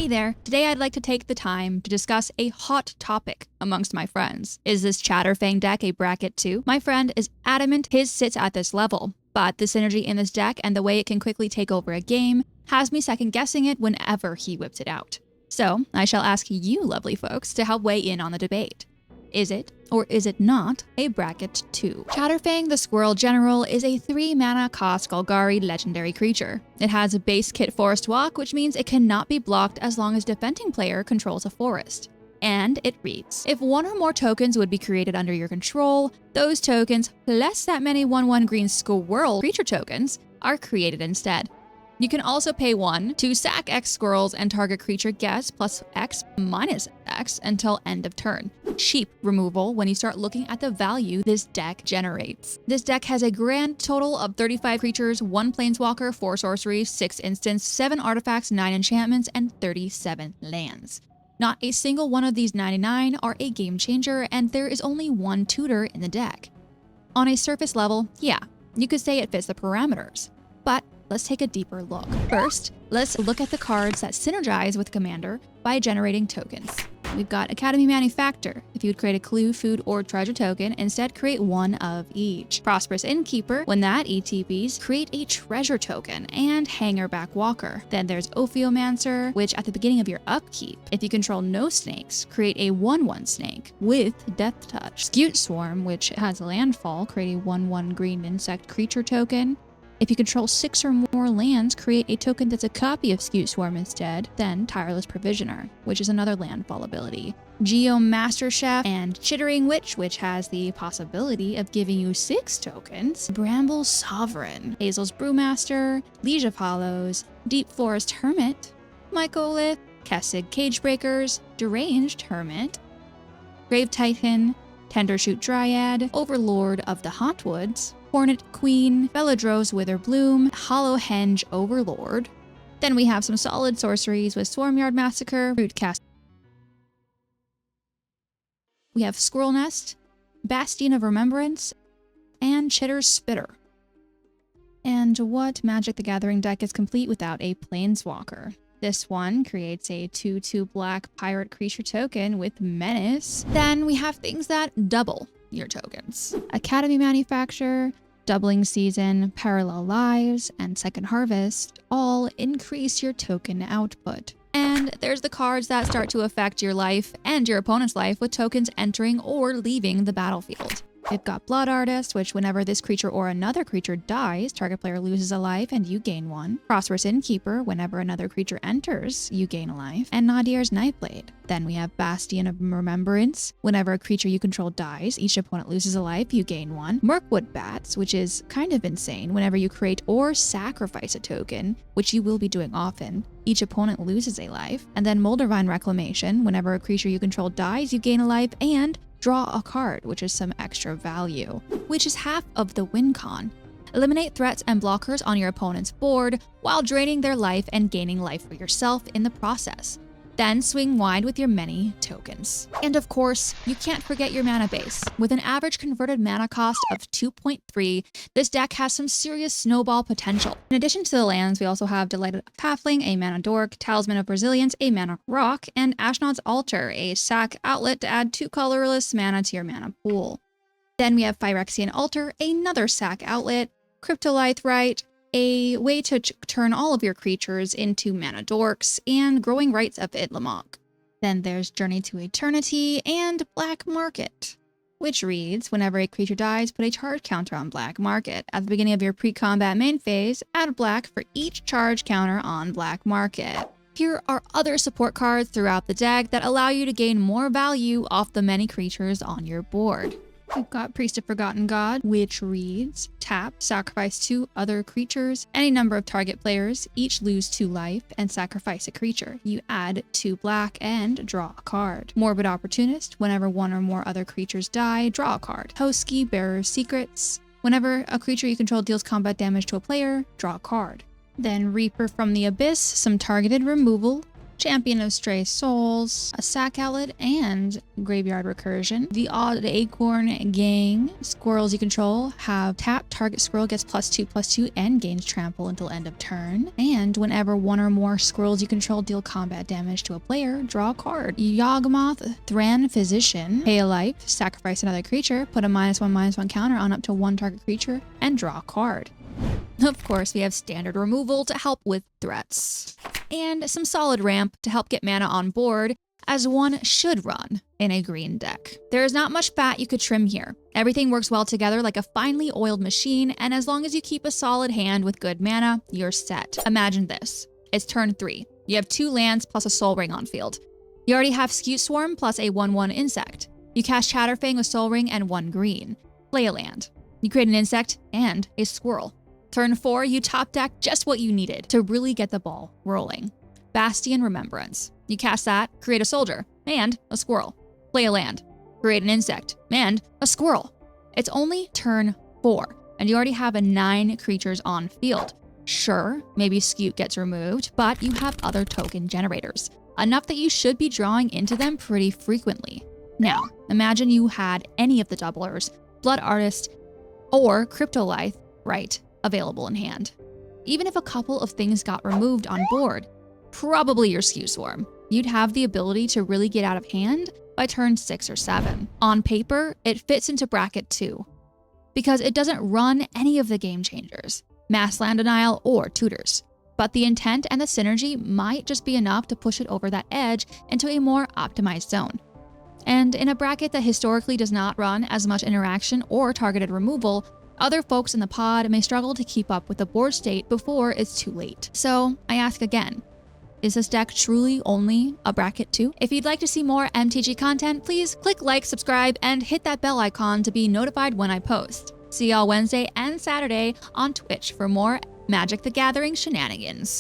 Hey there, today I'd like to take the time to discuss a hot topic amongst my friends. Is this Chatterfang deck a bracket 2? My friend is adamant his sits at this level, but the synergy in this deck and the way it can quickly take over a game has me second guessing it whenever he whips it out. So I shall ask you lovely folks to help weigh in on the debate. Is it, or is it not, a bracket 2? Chatterfang the Squirrel General is a 3-mana cost Golgari legendary creature. It has a base kit Forest Walk, which means it cannot be blocked as long as defending player controls a forest. And it reads, if one or more tokens would be created under your control, those tokens, plus that many 1/1 green squirrel creature tokens, are created instead. You can also pay 1 to sack X squirrels and target creature gets plus X minus X until end of turn. Cheap removal when you start looking at the value this deck generates. This deck has a grand total of 35 creatures, 1 planeswalker, 4 sorceries, 6 instants, 7 artifacts, 9 enchantments, and 37 lands. Not a single one of these 99 are a game changer, and there is only 1 tutor in the deck. On a surface level, yeah, you could say it fits the parameters, but let's take a deeper look. First, let's look at the cards that synergize with Commander by generating tokens. We've got Academy Manufactor. If you would create a clue, food, or treasure token, instead create 1 of each. Prosperous Innkeeper, when that ETBs, create a treasure token, and Hangerback Walker. Then there's Ophiomancer, which at the beginning of your upkeep, if you control no snakes, create a 1/1 snake with Death Touch. Scute Swarm, which has landfall, create a 1/1 green insect creature token. If you control 6 or more lands, create a token that's a copy of Scute Swarm instead, then Tireless Provisioner, which is another landfall ability. Geo Master Chef and Chittering Witch, which has the possibility of giving you 6 tokens. Bramble Sovereign, Hazel's Brewmaster, Liege of Hollows, Deep Forest Hermit, Mycolith, Kessig Cagebreakers, Deranged Hermit, Grave Titan, Tendershoot Dryad, Overlord of the Hotwoods, Hornet Queen, Belladro's Witherbloom, Hollowhenge Overlord. Then we have some solid sorceries with Swarmyard Massacre, Rootcast. We have Squirrel Nest, Bastion of Remembrance, and Chitter's Spitter. And what Magic the Gathering deck is complete without a Planeswalker? This one creates a 2/2 black pirate creature token with Menace. Then we have things that double your tokens. Academy Manufacturer, Doubling Season, Parallel Lives, and Second Harvest all increase your token output. And there's the cards that start to affect your life and your opponent's life with tokens entering or leaving the battlefield. We've got Blood Artist, which whenever this creature or another creature dies, target player loses a life and you gain 1. Prosperous Innkeeper, whenever another creature enters, you gain a life. And Nadier's Nightblade. Then we have Bastion of Remembrance. Whenever a creature you control dies, each opponent loses a life, you gain 1. Mirkwood Bats, which is kind of insane. Whenever you create or sacrifice a token, which you will be doing often, each opponent loses a life. And then Moldervine Reclamation. Whenever a creature you control dies, you gain a life and draw a card, which is some extra value, which is half of the win con. Eliminate threats and blockers on your opponent's board while draining their life and gaining life for yourself in the process. Then swing wide with your many tokens. And of course, you can't forget your mana base. With an average converted mana cost of 2.3, this deck has some serious snowball potential. In addition to the lands, we also have Delighted Halfling, a mana dork, Talisman of Resilience, a mana rock, and Ashnod's Altar, a sack outlet to add 2 colorless mana to your mana pool. Then we have Phyrexian Altar, another sack outlet, Cryptolith Rite, a way to turn all of your creatures into mana dorks, and Growing Rites of Itlamok. Then there's Journey to Eternity and Black Market, which reads, whenever a creature dies, put a charge counter on Black Market. At the beginning of your pre-combat main phase, add black for each charge counter on Black Market. Here are other support cards throughout the deck that allow you to gain more value off the many creatures on your board. We've got Priest of Forgotten God, which reads, tap, sacrifice 2 other creatures, any number of target players, each lose 2 life, and sacrifice a creature. You add 2 black and draw a card. Morbid Opportunist, whenever 1 or more other creatures die, draw a card. Toski, Bearer's Secrets, whenever a creature you control deals combat damage to a player, draw a card. Then Reaper from the Abyss, some targeted removal. Champion of Stray Souls, a Sack Outlet, and Graveyard Recursion. The Odd Acorn Gang. Squirrels you control have tap, target squirrel gets +2/+2 and gains trample until end of turn. And whenever one or more squirrels you control deal combat damage to a player, draw a card. Yawgmoth Thran Physician. Pay a life, sacrifice another creature, put a -1/-1 counter on up to one target creature, and draw a card. Of course, we have standard removal to help with threats. And some solid ramp to help get mana on board, as one should run in a green deck. There is not much fat you could trim here. Everything works well together like a finely oiled machine, and as long as you keep a solid hand with good mana, you're set. Imagine this. It's turn 3. You have 2 lands plus a Soul Ring on field. You already have Scute Swarm plus a 1/1 insect. You cast Chatterfang with Soul Ring and 1 green. Play a land. You create an insect and a squirrel. Turn 4, you top deck just what you needed to really get the ball rolling. Bastion Remembrance. You cast that, create a soldier, and a squirrel. Play a land. Create an insect, and a squirrel. It's only turn 4, and you already have 9 creatures on field. Sure, maybe Scute gets removed, but you have other token generators. Enough that you should be drawing into them pretty frequently. Now, imagine you had any of the doublers, Blood Artist, or Cryptolith, right, available in hand. Even if a couple of things got removed on board, probably your Scute Swarm, you'd have the ability to really get out of hand by turn 6 or 7. On paper, it fits into bracket 2, because it doesn't run any of the game changers, Mass Land Denial or Tutors. But the intent and the synergy might just be enough to push it over that edge into a more optimized zone. And in a bracket that historically does not run as much interaction or targeted removal, other folks in the pod may struggle to keep up with the board state before it's too late. So I ask again, is this deck truly only a bracket 2? If you'd like to see more MTG content, please click like, subscribe, and hit that bell icon to be notified when I post. See y'all Wednesday and Saturday on Twitch for more Magic the Gathering shenanigans.